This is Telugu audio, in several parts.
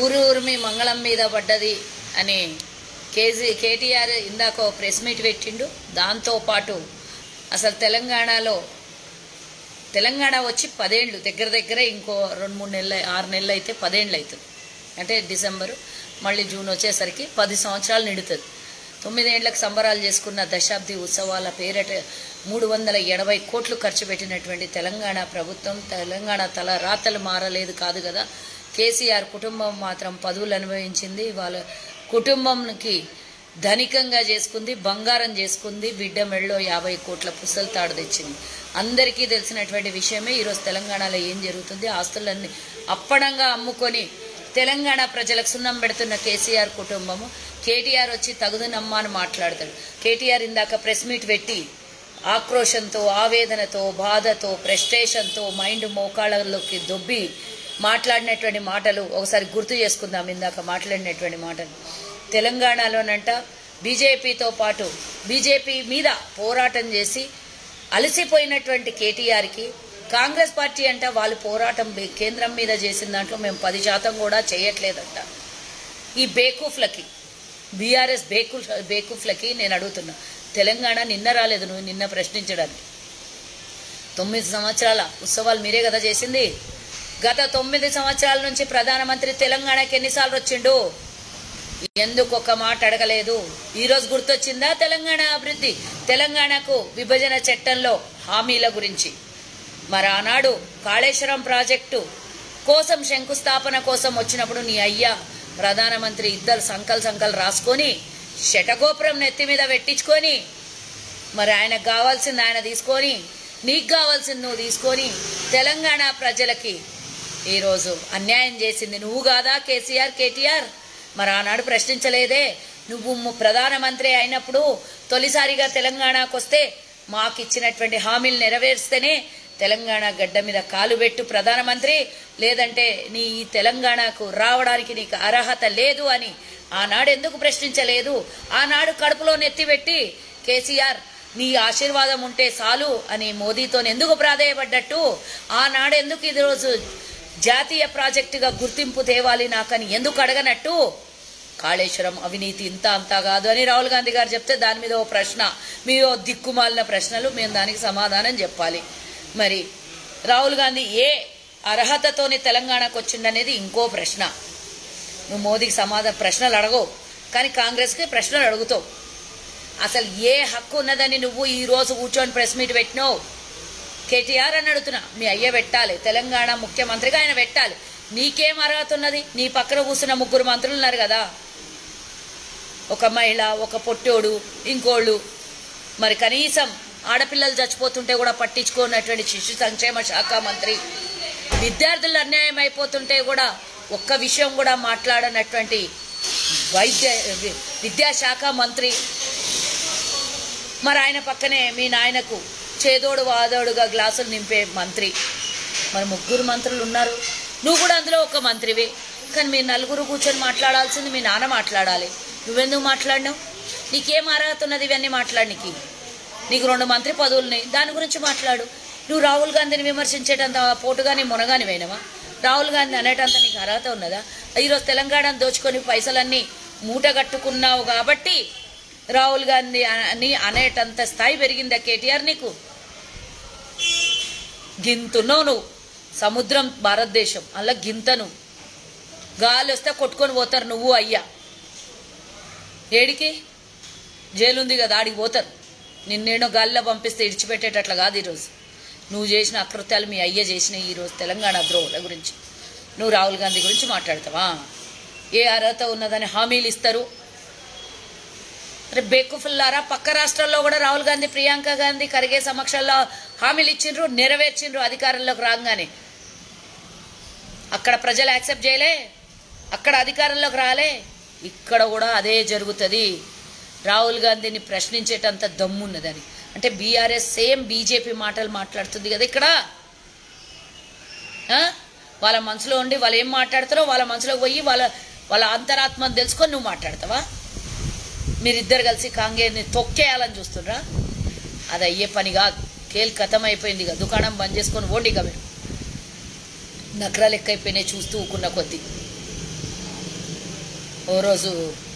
ఊరు ఊరిమి మంగళం మీద పడ్డది అని కేటీఆర్ ఇందాక ప్రెస్ మీట్ పెట్టిండు. దాంతోపాటు అసలు తెలంగాణ వచ్చి 10 ఏళ్ళు దగ్గర ఇంకో 2-3 నెలలు 6 నెలలు అయితే 10 ఏళ్ళు అవుతుంది. అంటే డిసెంబరు మళ్ళీ జూన్ వచ్చేసరికి 10 సంవత్సరాలు నిండుతుంది. 9 ఏళ్లకు సంబరాలు చేసుకున్న దశాబ్ది ఉత్సవాల పేరిట 380 కోట్లు ఖర్చు పెట్టినటువంటి తెలంగాణ ప్రభుత్వం తెలంగాణ తల రాతలు మారలేదు కాదు కదా. కేసీఆర్ కుటుంబం మాత్రం పదవులు అనుభవించింది. వాళ్ళ కుటుంబంకి ధనికంగా చేసుకుంది, బంగారం చేసుకుంది, బిడ్డ మెళ్ళలో 50 కోట్ల పుస్తలు తాడు తెచ్చింది. అందరికీ తెలిసినటువంటి విషయమే. ఈరోజు తెలంగాణలో ఏం జరుగుతుంది? ఆస్తులన్నీ అప్పడంగా అమ్ముకొని తెలంగాణ ప్రజలకు సున్నం పెడుతున్న కేసీఆర్ కుటుంబము. కేటీఆర్ వచ్చి తగుదనమ్మా అని మాట్లాడతాడు. కేటీఆర్ ఇందాక ప్రెస్ మీట్ పెట్టి ఆక్రోషంతో, ఆవేదనతో, బాధతో, ఫ్రస్ట్రేషన్తో మైండ్ మోకాళ్ళలోకి దొబ్బి మాట్లాడినటువంటి మాటలు ఒకసారి గుర్తు చేసుకుందాం. ఇందాక మాట్లాడినటువంటి మాటలు తెలంగాణలోనంట బీజేపీతో పాటు బీజేపీ మీద పోరాటం చేసి అలసిపోయినటువంటి కేటీఆర్కి కాంగ్రెస్ పార్టీ అంట వాళ్ళు పోరాటం కేంద్రం మీద చేసిన దాంట్లో మేము 10% కూడా చేయట్లేదంట. ఈ బేకూఫ్లకి బీఆర్ఎస్ బేకూఫ్లకి నేను అడుగుతున్నా, తెలంగాణ నిన్న రాలేదు నువ్వు నిన్న ప్రశ్నించడానికి. 9 సంవత్సరాల ఉత్సవాలు మీరే కదా చేసింది. గత 9 సంవత్సరాల నుంచి ప్రధానమంత్రి తెలంగాణకి ఎన్నిసార్లు వచ్చిండు? ఎందుకు ఒక్క మాట అడగలేదు? ఈరోజు గుర్తొచ్చిందా తెలంగాణ అభివృద్ధి, తెలంగాణకు విభజన చట్టంలో హామీల గురించి? మరి ఆనాడు కాళేశ్వరం ప్రాజెక్టు కోసం శంకుస్థాపన కోసం వచ్చినప్పుడు నీ అయ్యా ప్రధానమంత్రి ఇద్దరు సంకల్ రాసుకొని శటగోపురం నెత్తి మీద పెట్టించుకొని మరి ఆయనకు కావాల్సింది ఆయన తీసుకొని నీకు కావాల్సింది నువ్వు తీసుకొని తెలంగాణ ప్రజలకి ఈరోజు అన్యాయం చేసింది నువ్వు కాదా కేటీఆర్? మరి ఆనాడు ప్రశ్నించలేదే? నువ్వు ప్రధానమంత్రి అయినప్పుడు తొలిసారిగా తెలంగాణకు వస్తే మాకు ఇచ్చినటువంటి హామీలు నెరవేర్స్తేనే తెలంగాణ గడ్డ మీద కాలు పెట్టు ప్రధానమంత్రి, లేదంటే నీ తెలంగాణకు రావడానికి నీకు అర్హత లేదు అని ఆనాడు ఎందుకు ప్రశ్నించలేదు? ఆనాడు కడుపులో నెత్తిపెట్టి కేసీఆర్ నీ ఆశీర్వాదం ఉంటే చాలు అని మోదీతో ఎందుకు ప్రాధేయపడ్డట్టు? ఆనాడు ఎందుకు ఈరోజు జాతీయ ప్రాజెక్టుగా గుర్తింపు తేవాలి నాకని ఎందుకు అడగనట్టు? కాళేశ్వరం అవినీతి ఇంత అంతా కాదు అని రాహుల్ గాంధీ గారు చెప్తే దాని మీద ఓ ప్రశ్న, మీ దిక్కుమాలిన ప్రశ్నలు, మేము దానికి సమాధానం చెప్పాలి. మరి రాహుల్ గాంధీ ఏ అర్హతతోని తెలంగాణకు వచ్చిందనేది ఇంకో ప్రశ్న. నువ్వు మోదీకి ప్రశ్నలు అడగవు, కానీ కాంగ్రెస్కి ప్రశ్నలు అడుగుతావు. అసలు ఏ హక్కు ఉన్నదని నువ్వు ఈరోజు కూర్చొని ప్రెస్ మీట్ పెట్టినావు? కేటీఆర్ అని అడుగుతున్నా. మీ అయ్య పెట్టాలి, తెలంగాణ ముఖ్యమంత్రిగా ఆయన పెట్టాలి. నీకేం అర్హత ఉన్నది? నీ పక్కన కూర్చున్న 3 మంత్రులు ఉన్నారు కదా, ఒక మహిళ, ఒక పొట్టోడు, ఇంకోళ్ళు. మరి కనీసం ఆడపిల్లలు చచ్చిపోతుంటే కూడా పట్టించుకున్నటువంటి శిశు సంక్షేమ శాఖ మంత్రి, విద్యార్థులు అన్యాయం అయిపోతుంటే కూడా ఒక్క విషయం కూడా మాట్లాడనటువంటి విద్యాశాఖ మంత్రి. మరి ఆయన పక్కనే మీ నాయనకు చేదోడు వాదోడుగా గ్లాసులు నింపే మంత్రి. మరి 3 మంత్రులు ఉన్నారు, నువ్వు కూడా అందులో ఒక మంత్రివే. కానీ మీరు 4 కూర్చొని మాట్లాడాల్సింది మీ నాన్న మాట్లాడాలి. నువ్వెందుకు మాట్లాడినావు? నీకేం అర్హత ఉన్నది ఇవన్నీ మాట్లాడడానికి? నీకు 2 మంత్రి పదవులున్నాయి, దాని గురించి మాట్లాడు. నువ్వు రాహుల్ గాంధీని విమర్శించేటంత పోటుగాని మునగాని పోయినవా? రాహుల్ గాంధీ అనేటంత నీకు అర్హత ఉన్నదా? ఈరోజు తెలంగాణను దోచుకొని పైసలన్నీ మూటగట్టుకున్నావు కాబట్టి రాహుల్ గాంధీ అని అనేటంత స్థాయి పెరిగిందా కేటీఆర్ నీకు? గింతున్నావు నువ్వు. సముద్రం భారతదేశం అలా గింతను గాలి వస్తే కొట్టుకొని పోతారు నువ్వు అయ్యా. ఏడికి జైలుంది కదా, ఆడికి పోతారు. నిన్నేనో గాలిలో పంపిస్తే ఇడిచిపెట్టేటట్లా కాదు. ఈరోజు నువ్వు చేసిన అకృత్యాలు మీ అయ్య చేసిన ఈరోజు తెలంగాణ ద్రోహుల గురించి నువ్వు రాహుల్ గాంధీ గురించి మాట్లాడతావా? ఏ అర్హత ఉన్నదని హామీలు ఇస్తారు? రేపు బేకుఫుల్లారా, పక్క రాష్ట్రాల్లో కూడా రాహుల్ గాంధీ, ప్రియాంక గాంధీ ఖర్గే సమక్షంలో హామీలు ఇచ్చిండ్రు, నెరవేర్చిండ్రు అధికారంలోకి రాగానే. అక్కడ ప్రజలు యాక్సెప్ట్ చేయలే, అక్కడ అధికారంలోకి రాలే. ఇక్కడ కూడా అదే జరుగుతుంది. రాహుల్ గాంధీని ప్రశ్నించేటంత దమ్మున్నదని అంటే బీఆర్ఎస్ సేమ్ బీజేపీ మాటలు మాట్లాడుతుంది కదా ఇక్కడ. వాళ్ళ మనసులో ఉండి వాళ్ళు ఏం మాట్లాడతారో వాళ్ళ మనసులోకి పోయి వాళ్ళ అంతరాత్మను తెలుసుకొని నువ్వు మాట్లాడతావా? మీరిద్దరు కలిసి కాంగ్రెస్ని తొక్కేయాలని చూస్తుండ్రా? అది అయ్యే పని కాదు. కథం అయిపోయింది ఇక. దుకాణం బంద్ చేసుకొని ఓండి ఇక. మీరు నకరాలు ఎక్కువైపోయినాయి చూస్తూ ఊకున్న కొద్దీ. ఓ రోజు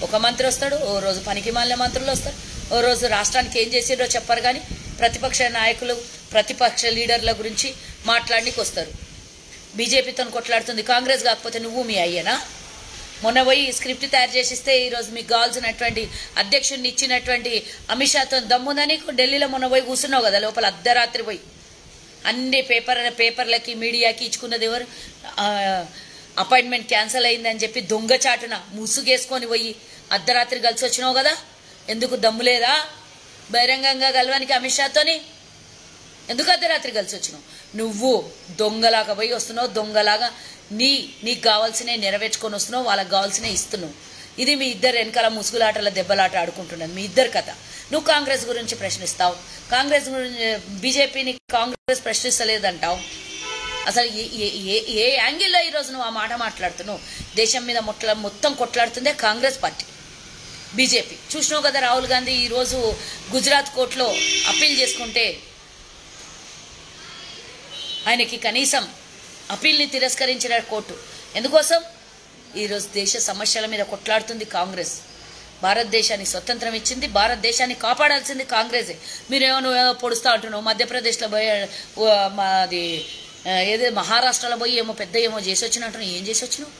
ఒక మంత్రి వస్తాడు, ఓ రోజు పనికి మాలిన మంత్రులు వస్తారు, ఓ రోజు రాష్ట్రానికి ఏం చేసిండ్రో చెప్పరు. కానీ ప్రతిపక్ష నాయకులు ప్రతిపక్ష లీడర్ల గురించి మాట్లాడడానికి వస్తారు. బీజేపీతో కొట్లాడుతుంది కాంగ్రెస్, కాకపోతే నువ్వు మీ అయ్యనా? మొన్న పోయి స్క్రిప్ట్ తయారు చేసిస్తే ఈరోజు మీకు కావాల్సినటువంటి అధ్యక్షుడిని ఇచ్చినటువంటి అమిత్ షాతో దమ్ముందని ఢిల్లీలో మొన్న పోయి కూర్చున్నావు కదా, లోపల అర్ధరాత్రి పోయి అన్ని పేపర్లకి మీడియాకి ఇచ్చుకున్నది ఎవరు? అపాయింట్మెంట్ క్యాన్సిల్ అయిందని చెప్పి దొంగచాటున ముసుగేసుకొని పోయి అర్ధరాత్రి కలిసి వచ్చినావు కదా. ఎందుకు దమ్ము లేదా బహిరంగంగా కలవానికి అమిత్ షాతోని? ఎందుకు అర్ధరాత్రి కలిసి వచ్చినావు? నువ్వు దొంగలాగా పోయి వస్తున్నావు, దొంగలాగా నీకు కావాల్సినవి నెరవేర్చుకొని వస్తున్నావు, వాళ్ళకి కావాల్సినవి ఇస్తున్నావు. ఇది మీ ఇద్దరు వెనకాల ముసుగులాటల దెబ్బలాట ఆడుకుంటున్నది మీ ఇద్దరు కథ. నువ్వు కాంగ్రెస్ గురించి ప్రశ్నిస్తావు, కాంగ్రెస్ గురించి బీజేపీని కాంగ్రెస్ ప్రశ్నిస్తలేదంటావు. అసలు ఏ యాంగిల్లో ఈరోజు నువ్వు ఆ మాట మాట్లాడుతున్నావు? దేశం మీద మొత్తం కొట్లాడుతుందే కాంగ్రెస్ పార్టీ, బీజేపీ. చూసినావు కదా రాహుల్ గాంధీ ఈరోజు గుజరాత్ కోర్టులో అప్పీల్ చేసుకుంటే ఆయనకి కనీసం అప్పీల్ని తిరస్కరించిన కోర్టు. ఎందుకోసం? ఈరోజు దేశ సమస్యల మీద కొట్లాడుతుంది కాంగ్రెస్. భారతదేశానికి స్వతంత్రం ఇచ్చింది, భారతదేశాన్ని కాపాడాల్సింది కాంగ్రెసే. మీరేమో నువ్వేమో పొడుస్తూ అంటున్నావు. మధ్యప్రదేశ్లో పోయి మాది ఏదో మహారాష్ట్రలో పోయి ఏమో పెద్ద ఏమో చేసి వచ్చినట్టు ఏం చేసి వచ్చినావు?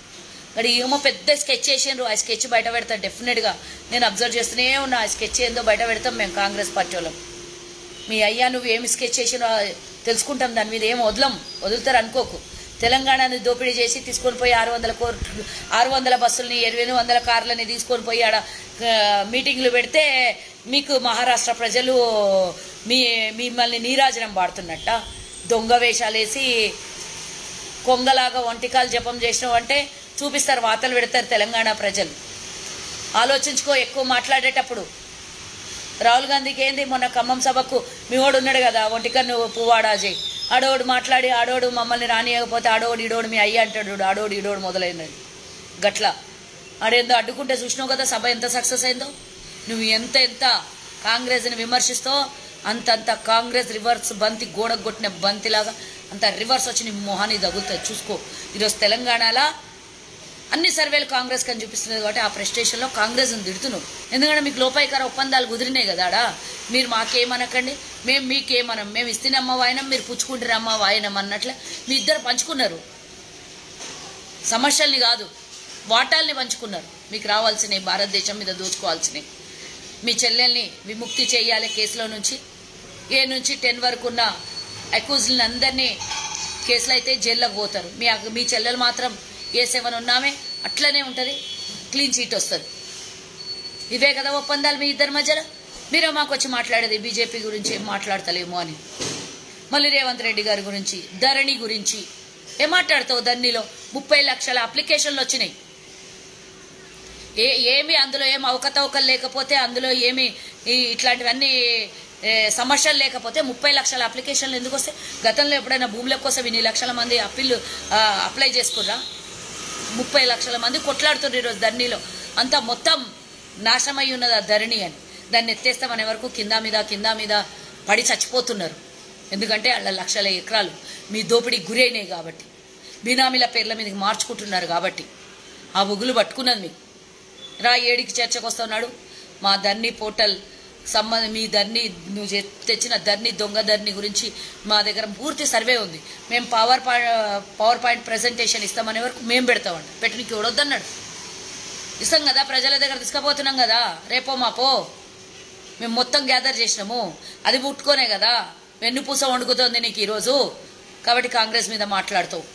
మరి ఏమో పెద్ద స్కెచ్ చేసిండ్రు, ఆ స్కెచ్ బయట పెడతారు డెఫినెట్గా. నేను అబ్జర్వ్ చేస్తూనే ఉన్నా, ఆ స్కెచ్ ఏందో బయట పెడతాం మేము కాంగ్రెస్ పార్టీ వాళ్ళం. మీ అయ్యా నువ్వు ఏమి స్కెచ్ చేసినో తెలుసుకుంటాం, దాని మీద ఏం వదులుతారు అనుకోకు. తెలంగాణని దోపిడీ చేసి తీసుకొని పోయి 600 బస్సులని 800 కార్లని తీసుకొని పోయి ఆడ మీటింగ్లు పెడితే మీకు మహారాష్ట్ర ప్రజలు మిమ్మల్ని నీరాజనం పాడుతున్నట్ట. దొంగ వేషాలు వేసి కొంగలాగా ఒంటికాలు జపం చేసినావు అంటే చూపిస్తారు, వార్తలు పెడతారు తెలంగాణ ప్రజలు. ఆలోచించుకో ఎక్కువ మాట్లాడేటప్పుడు. రాహుల్ గాంధీకి ఏంది మొన్న ఖమ్మం సభకు మీ వాడు ఉన్నాడు కదా ఒంటికన్ను పువ్వాడాజయ్, ఆడోడు మాట్లాడి ఆడోడు మమ్మల్ని రానియకపోతే ఆడోడు ఈడోడు మీ అయ్య అంటాడు, ఆడోడు ఈడోడు మొదలైనది గట్లా. ఆడేందో అడ్డుకుంటే చూసినావు కదా సభ ఎంత సక్సెస్ అయిందో. నువ్వు ఎంత కాంగ్రెస్ని విమర్శిస్తావో అంతంత కాంగ్రెస్ రివర్స్ బంతి గోడకు కొట్టిన బంతిలాగా అంత రివర్స్ వచ్చి నీ మొహాన్ని తగులుతుంది. చూసుకో. ఈరోజు తెలంగాణలో అన్ని సర్వేలు కాంగ్రెస్ కని చూపిస్తున్నది కాబట్టి ఆ ప్రెస్టేషన్లో కాంగ్రెస్ని తిడుతున్నావు. ఎందుకంటే మీకు లోపాయికార ఒప్పందాలు కుదిరినాయి కదా ఆడ. మీరు మాకేమనకండి, మేము మీకేమనం, మేము ఇస్తేనమ్మ వాయనం, మీరు పుచ్చుకుంటారమ్మ వాయనం అన్నట్లే మీ ఇద్దరు పంచుకున్నారు. సమస్యల్ని కాదు వాటాల్ని పంచుకున్నారు. మీకు రావాల్సినవి భారతదేశం మీద దోచుకోవాల్సినవి. మీ చెల్లెల్ని విముక్తి చేయాలి కేసులో నుంచి. ఏ నుంచి 10 వరకు ఉన్న అక్యూజ్లను అందరినీ కేసులు అయితే జైల్లోకి పోతారు. మీ చెల్లెలు మాత్రం ఏ 7 ఉన్నామే అట్లనే ఉంటుంది, క్లీన్ చీట్ వస్తుంది. ఇవే కదా ఒప్పందాలు మీ ఇద్దరి మధ్యలో. మీరే మాకు వచ్చి మాట్లాడేది బీజేపీ గురించి ఏం మాట్లాడతలేమో అని. మళ్ళీ రేవంత్ రెడ్డి గారి గురించి, ధరణి గురించి ఏం మాట్లాడతావు? ధరణిలో 30 లక్షల అప్లికేషన్లు వచ్చినాయి. ఏమి అందులో ఏం అవకతవకలు లేకపోతే, అందులో ఏమి ఇట్లాంటివన్నీ సమస్యలు లేకపోతే 30 లక్షల అప్లికేషన్లు ఎందుకు వస్తాయి? గతంలో ఎప్పుడైనా భూముల కోసం ఇన్ని లక్షల మంది అప్లై చేసుకుర్రా? 30 లక్షల మంది కొట్లాడుతున్నారు ఈరోజు ధరణిలో. అంతా మొత్తం నాశనమై ఉన్నది ఆ ధరణి అని. దాన్ని ఎత్తేస్తామనే వరకు కింద మీద పడి చచ్చిపోతున్నారు. ఎందుకంటే వాళ్ళ లక్షల ఎకరాలు మీ దోపిడీకి గురైనాయి కాబట్టి, బినామీల పేర్ల మీదకి మార్చుకుంటున్నారు కాబట్టి ఆ బుగులు పట్టుకున్నది మీకు. రా ఏడికి చర్చకు వస్తున్నాడు. మా ధరణి పోర్టల్ మీ ధరణి నువ్వు తెచ్చిన ధరణి దొంగ ధరణి గురించి మా దగ్గర పూర్తి సర్వే ఉంది. మేము పవర్ పాయింట్ ప్రజెంటేషన్ ఇస్తామనే వరకు మేము పెడతామండి. పెట్టడానికి ఎవడొద్దన్నాడు? ఇస్తాం కదా, ప్రజల దగ్గర తీసుకుపోతున్నాం కదా. రేపో మాపో మేము మొత్తం గ్యాదర్ చేసినాము. అది ముట్టుకోనే కదా వెన్నుపూస వండుకుతుంది నీకు ఈరోజు. కాబట్టి కాంగ్రెస్ మీద మాట్లాడుతావు.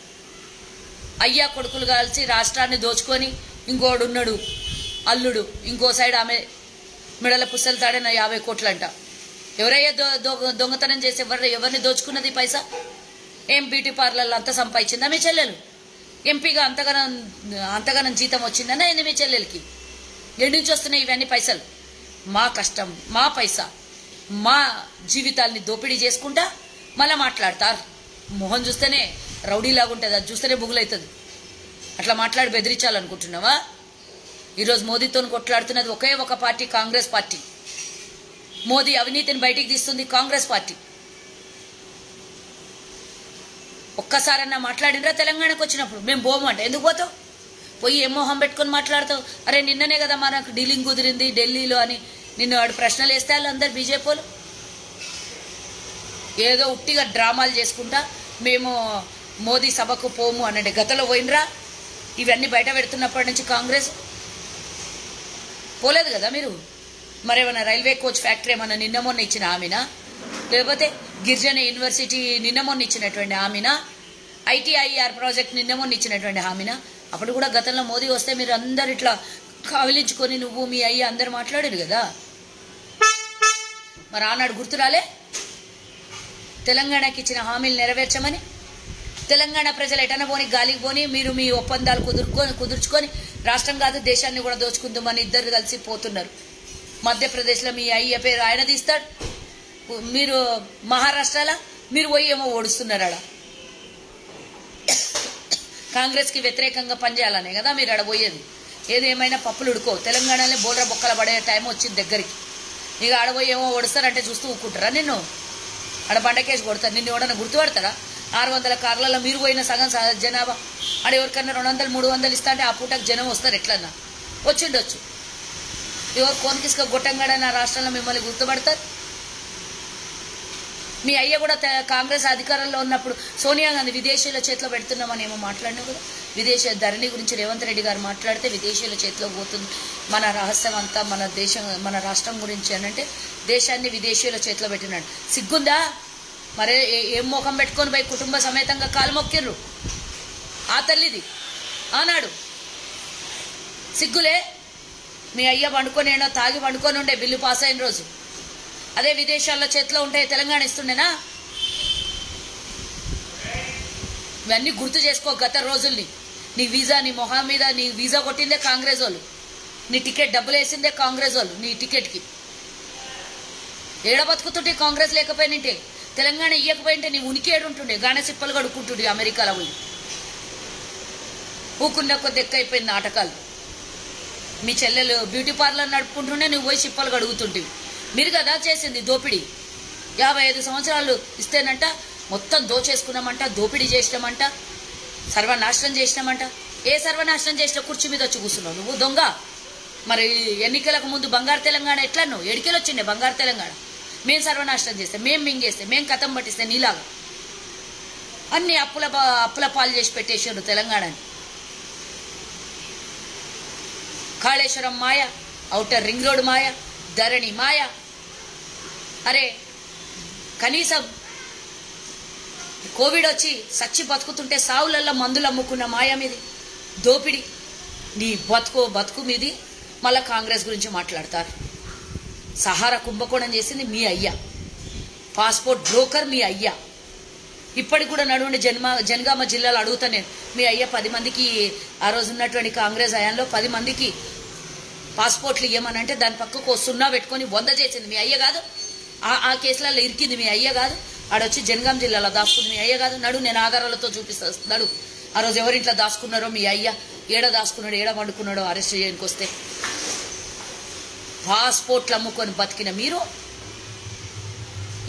అయ్యా కొడుకులు కలిసి రాష్ట్రాన్ని దోచుకొని ఇంకోడు ఉన్నాడు అల్లుడు, ఇంకో సైడ్ ఆమె మెడల పుస్తలు తాడిన 50 కోట్లంట. ఎవరయ్యా దొంగతనం చేసి ఎవరిని దోచుకున్నది పైసా? ఏం బ్యూటీ పార్లర్లో అంత సంపాదించిందా మీ చెల్లెలు? ఎంపీగా అంతగానం జీతం వచ్చిందన్నా ఏంది మీ చెల్లెలకి? ఎక్కడి నుంచి వస్తున్నాయి ఇవన్నీ పైసలు? మా కష్టం, మా పైసా, మా జీవితాల్ని దోపిడీ చేసుకుంటా మళ్ళీ మాట్లాడతారు. మొహం చూస్తేనే రౌడీలాగా ఉంటుంది, అది చూస్తేనే బుగులవుతుంది. అట్లా మాట్లాడి బెదిరించాలనుకుంటున్నావా? ఈరోజు మోదీతో కొట్లాడుతున్నది ఒకే ఒక పార్టీ, కాంగ్రెస్ పార్టీ. మోదీ అవినీతిని బయటికి తీస్తుంది కాంగ్రెస్ పార్టీ. ఒక్కసారన్నా మాట్లాడినరా తెలంగాణకు వచ్చినప్పుడు? మేము పోమంట. ఎందుకు పోతావు? పోయి ఏ మొహం పెట్టుకొని మాట్లాడతావు? అరే నిన్ననే కదా మనకు డీలింగ్ కుదిరింది ఢిల్లీలో అని నిన్ను వాడు ప్రశ్నలు వేస్తే వాళ్ళు అందరు బీజేపీలు ఏదో ఉట్టిగా డ్రామాలు చేసుకుంటా మేము మోదీ సభకు పోము అనండి. గతంలో పోయినరా? ఇవన్నీ బయట పెడుతున్నప్పటి నుంచి కాంగ్రెస్ పోలేదు కదా మీరు. మరేమన్నా రైల్వే కోచ్ ఫ్యాక్టరీ ఏమన్నా నిన్న మొన్న ఇచ్చిన హామీనా? లేకపోతే గిరిజన యూనివర్సిటీ నిన్న మొన్న ఇచ్చినటువంటి హామీనా? ఐటీఐఆర్ ప్రాజెక్ట్ నిన్న మొన్న ఇచ్చినటువంటి హామీనా? అప్పుడు కూడా గతంలో మోదీ వస్తే మీరు అందరు ఇట్లా కావిలించుకొని నువ్వు మీ అయ్యి అందరు మాట్లాడారు కదా. మరి ఆనాడు గుర్తురాలే తెలంగాణకి ఇచ్చిన హామీలు నెరవేర్చమని? తెలంగాణ ప్రజలు ఎటన పోని గాలికి పోని మీరు మీ ఒప్పందాలు కుదుర్చుకొని రాష్ట్రం కాదు దేశాన్ని కూడా దోచుకుందామని ఇద్దరు కలిసి పోతున్నారు. మధ్యప్రదేశ్లో మీ అయ్య పేరు ఆయన తీస్తాడు, మీరు మహారాష్ట్రలో మీరు పోయి ఏమో ఓడుస్తున్నారు. ఆడ కాంగ్రెస్కి వ్యతిరేకంగా పనిచేయాలనే కదా మీరు ఆడ పోయేది. ఏదేమైనా పప్పులు ఉడుకో, తెలంగాణలో బోర్ర బొక్కల పడే టైం వచ్చింది దగ్గరికి. ఇక ఆడపోయి ఏమో ఓడుస్తారంటే చూస్తూ ఊక్కుంటారా? నిన్ను ఆడ బండకేసి కొడతారు. నిన్ను ఎవడన్నా గుర్తుపడతారా? 600 కార్లలో మీరు పోయిన సగం జనాభా ఆడ ఎవరికన్నా 200 300 ఇస్తా అంటే ఆ పూటకు జనం వస్తారు. ఎట్లన్నా వచ్చిండొచ్చు. ఎవరు కోనికిసుక గొట్టంగాడ నా రాష్ట్రంలో మిమ్మల్ని గుర్తుపడతారు. మీ అయ్య కూడా కాంగ్రెస్ అధికారంలో ఉన్నప్పుడు సోనియా గాంధీ విదేశీయుల చేతిలో పెడుతున్నామని ఏమో మాట్లాడినా కదా. విదేశీ ధరణి గురించి రేవంత్ రెడ్డి గారు మాట్లాడితే విదేశీయుల చేతిలో పోతుంది మన రహస్యం అంతా మన దేశం మన రాష్ట్రం గురించి అని అంటే దేశాన్ని విదేశీయుల చేతిలో పెట్టినాడు. సిగ్గుందా? మరే ఏం మోకం పెట్టుకొని పోయి కుటుంబ సమేతంగా కాలు మొక్కిర్రు ఆ తల్లిది ఆనాడు. సిగ్గులే? మీ అయ్య పండుకొని ఏడో తాగి పండుకొని ఉండే బిల్లు పాస్ అయిన రోజు. అదే విదేశాల్లో చేతిలో ఉంటే తెలంగాణ ఇస్తుండేనా? ఇవన్నీ గుర్తు చేసుకో గత రోజుల్ని. నీ వీసా నీ మొహం మీద నీ వీసా కొట్టిందే కాంగ్రెస్ వాళ్ళు, నీ టికెట్ డబ్బులు వేసిందే కాంగ్రెస్ వాళ్ళు. నీ టికెట్కి ఏడ బతుకుతుంటే కాంగ్రెస్ లేకపోయినంటే తెలంగాణ ఇయ్యకపోయింటే నీ ఉనికి ఏడుంటుండే. గానే సిప్పలు కడుక్కుంటుండే అమెరికాలో పోయి. ఊకుండా కొద్ది ఎక్కువైపోయింది నాటకాలు. మీ చెల్లెలు బ్యూటీ పార్లర్ నడుపుకుంటుండే నువ్వు పోయి సిప్పలు కడుగుతుంటివి. మీరు కదా చేసింది దోపిడీ. 55 సంవత్సరాలు ఇస్తేనంట మొత్తం దోచేసుకున్నామంట, దోపిడీ చేసినామంట, సర్వనాశనం చేసినామంట. ఏ సర్వనాశనం చేసిన కుర్చీ మీద వచ్చి కూర్చున్నావు నువ్వు దొంగ. మరి ఎన్నికలకు ముందు బంగారు తెలంగాణ ఎట్లా నువ్వు ఎడికెళ్ళి వచ్చిండే బంగారు తెలంగాణ? మేము సర్వనాశనం చేస్తే, మేము మింగేస్తే, మేము కథం పట్టిస్తే నీలాగా అన్ని అప్పుల పాలు చేసి పెట్టేసారు తెలంగాణని. కాళేశ్వరం మాయ, ఔటర్ రింగ్ రోడ్ మాయ, ధరణి మాయ. అరే కనీసం కోవిడ్ వచ్చి సచ్చి బతుకుతుంటే సావులల్లో మందులు అమ్ముకున్న మాయ మీది దోపిడి. నీ బతుకు మీది మళ్ళీ కాంగ్రెస్ గురించి మాట్లాడతారు. సహారా కుంభకోణం చేసింది మీ అయ్యా, పాస్పోర్ట్ బ్రోకర్ మీ అయ్యా. ఇప్పటికి కూడా నడువండి జనగామ జిల్లాలో అడుగుతా నేను. మీ అయ్యా 10 మందికి ఆ రోజు ఉన్నటువంటి కాంగ్రెస్ హయాంలో 10 మందికి పాస్పోర్ట్లు ఇవ్వమనంటే దాని పక్కకు 0 పెట్టుకొని 100 చేసింది మీ అయ్య కాదు? ఆ కేసులలో ఇరికింది మీ అయ్య కాదు? ఆడొచ్చి జనగామ జిల్లాలో దాచుకుంది మీ అయ్య కాదు? నడు, నేను ఆధారాలతో చూపిస్తాను. నడు, ఆ రోజు ఎవరింట్లో దాచుకున్నారో మీ అయ్య, ఏడ దాచుకున్నాడు ఏడ వండుకున్నాడో అరెస్ట్ చేయడానికి వస్తే. పాస్పోర్ట్లు అమ్ముకొని బతికిన మీరు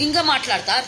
ఇంకా మాట్లాడతారు.